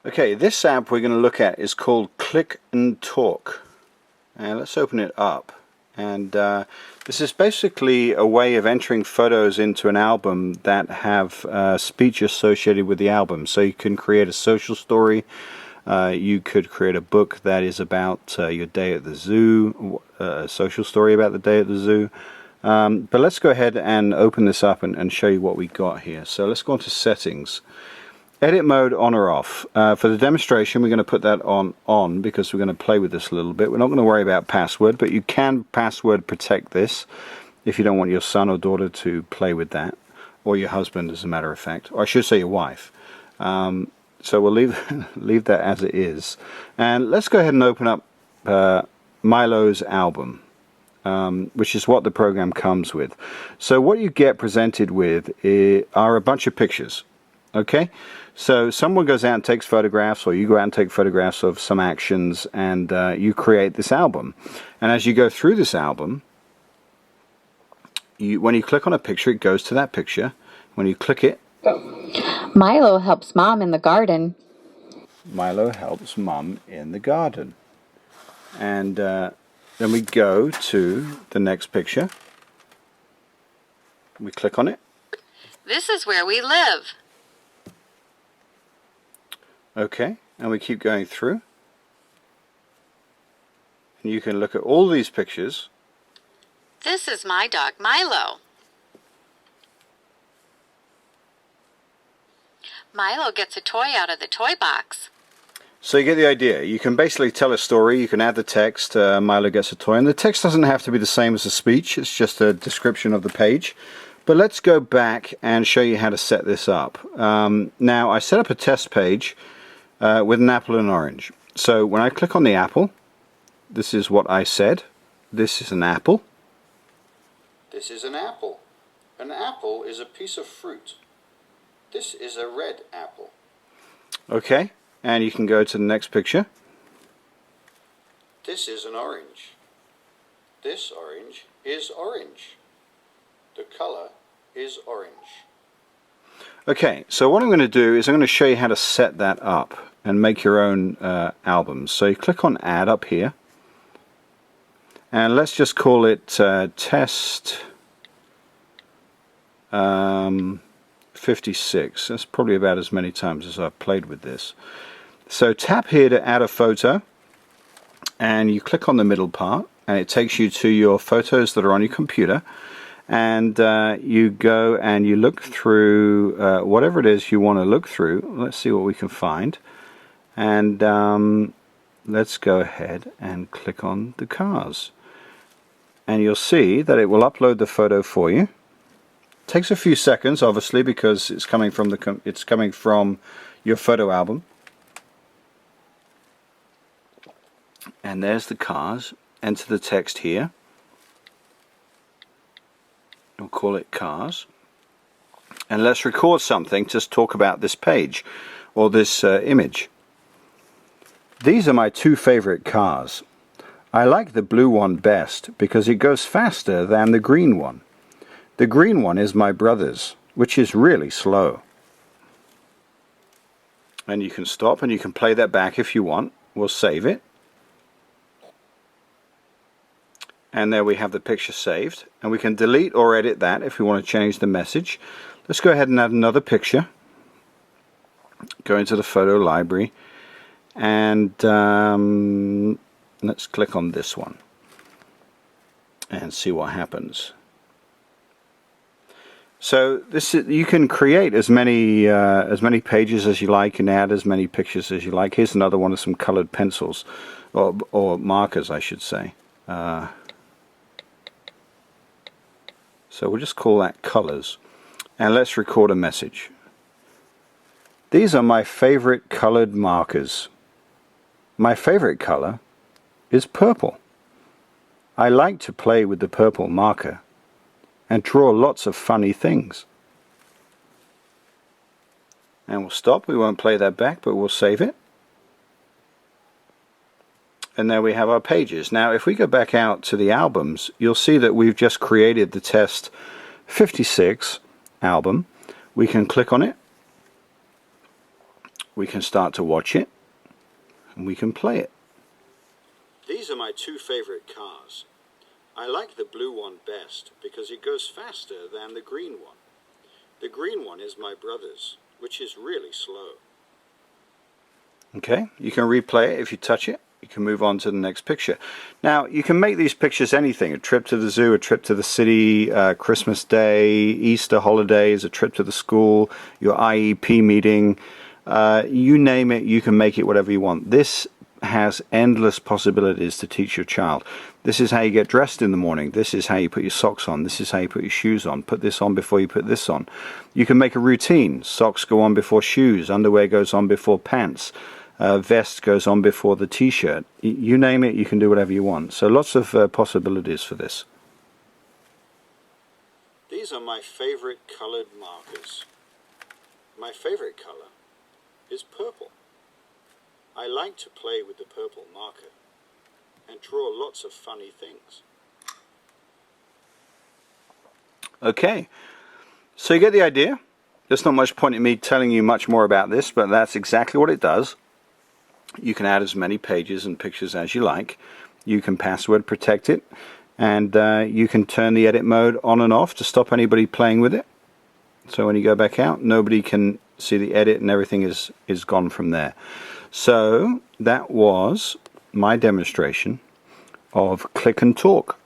Okay, this app we're going to look at is called Click and Talk. And let's open it up. And this is basically a way of entering photos into an album that have speech associated with the album. So you can create a social story. You could create a book that is about your day at the zoo, a social story about the day at the zoo. But let's go ahead and open this up and show you what we got here. So let's go on to settings. Edit mode on or off. For the demonstration we're going to put that on because we're going to play with this a little bit. We're not going to worry about password, but you can password protect this if you don't want your son or daughter to play with that, or your husband as a matter of fact, or I should say your wife. So we'll leave that as it is, and let's go ahead and open up Milo's album, which is what the program comes with. So what you get presented with are a bunch of pictures. Okay, so someone goes out and takes photographs, or you go out and take photographs of some actions, and you create this album. And as you go through this album, when you click on a picture, it goes to that picture. When you click it, Milo helps Mom in the garden. Milo helps Mum in the garden. And then we go to the next picture. We click on it. This is where we live. Okay, and we keep going through. And you can look at all these pictures. This is my dog, Milo. Milo gets a toy out of the toy box. So you get the idea. You can basically tell a story. You can add the text, Milo gets a toy. And the text doesn't have to be the same as the speech. It's just a description of the page. But let's go back and show you how to set this up. Now, I set up a test page with an apple and an orange. So when I click on the apple, this is what I said. This is an apple. This is an apple. An apple is a piece of fruit. This is a red apple. Okay, and you can go to the next picture. This is an orange. This orange is orange. The color is orange. Okay, so what I'm going to do is I'm going to show you how to set that up and make your own albums. So you click on Add up here, and let's just call it Test 56. That's probably about as many times as I've played with this. So tap here to add a photo, and you click on the middle part, and it takes you to your photos that are on your computer. And you go and you look through whatever it is you want to look through. Let's see what we can find. And let's go ahead and click on the cars. And you'll see that it will upload the photo for you. It takes a few seconds, obviously, because it's coming from your photo album. And there's the cars. Enter the text here. We'll call it cars, and let's record something to talk about this page or this image. These are my two favorite cars. I like the blue one best because it goes faster than the green one. The green one is my brother's, which is really slow. And you can stop and you can play that back if you want. We'll save it. And there we have the picture saved, and we can delete or edit that if we want to change the message. Let's go ahead and add another picture. Go into the photo library, and let's click on this one and see what happens. So you can create as many pages as you like and add as many pictures as you like. Here's another one of some colored pencils, or markers I should say. So we'll just call that colors, and let's record a message. These are my favorite colored markers. My favorite color is purple. I like to play with the purple marker and draw lots of funny things. And we'll stop. We won't play that back, but we'll save it. And there we have our pages. Now if we go back out to the albums, you'll see that we've just created the Test 56 album. We can click on it. we can start to watch it and we can play it. These are my two favorite cars. I like the blue one best because it goes faster than the green one. The green one is my brother's, which is really slow. Okay, you can replay it if you touch it. You can move on to the next picture. Now, you can make these pictures anything. A trip to the zoo, a trip to the city, Christmas Day, Easter holidays, a trip to the school, your IEP meeting. You name it, you can make it whatever you want. This has endless possibilities to teach your child. This is how you get dressed in the morning. This is how you put your socks on. This is how you put your shoes on. Put this on before you put this on. You can make a routine. Socks go on before shoes. Underwear goes on before pants. Vest goes on before the t-shirt. You name it, you can do whatever you want. So lots of possibilities for this. These are my favorite colored markers. My favorite color is purple. I like to play with the purple marker and draw lots of funny things. Okay, so you get the idea. There's not much point in me telling you much more about this, but that's exactly what it does. You can add as many pages and pictures as you like. You can password protect it, and you can turn the edit mode on and off to stop anybody playing with it. So when you go back out, nobody can see the edit and everything is gone from there. So that was my demonstration of Click and Talk.